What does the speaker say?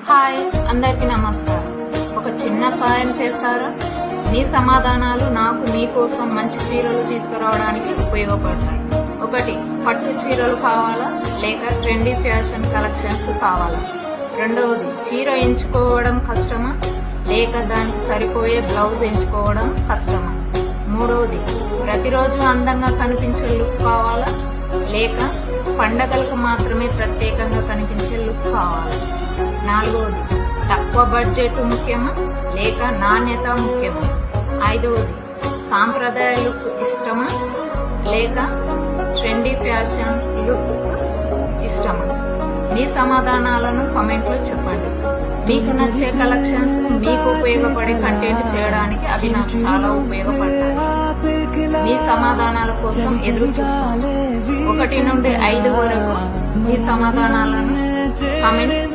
Hi, అందరికీ నమస్కారం. ఒక చిన్న సహాయం చేస్తారా? మీ సమాధానాలు నాకు మీకోసం మంచి చీరలు తీసుకురావడానికి ఉపయోగపడతాయి. 1. పట్టు చీరలు కావాలా లేక ట్రెండీ ఫ్యాషన్ కలెక్షన్స్ కావాలా? 2. చీర ఎంచుకోవడం కష్టమా లేక దానికి సరిపోయే బ్లౌజ్ ఎంచుకోవడం కష్టమా? 3. ప్రతిరోజు అందంగా కనిపించే లుక్ కావాలా లేక పండగలకు మాత్రమే ప్రత్యేకంగా కనిపించే లుక్ కావాలా? 4. తక్కువ బడ్జెట్ ముఖ్యమా లేక నాణ్యత ముఖ్యమా? 5. సాంప్రదాయ లుక్ ఇష్టమా లేక ట్రెండీ ఫ్యాషన్ లుక్ ఇష్టమా? మీ సమాధానాలను కామెంట్లో చెప్పండి. మీకు నచ్చే కలెక్షన్స్, మీకు ఉపయోగపడే కంటెంట్ చేయడానికి అవి నాకు చాలా ఉపయోగపడతాయి. మీ సమాధానాల కోసం ఎదురు చూస్తాను. 1 నుండి 5 వరకు మీ సమాధానాలను కామెంట్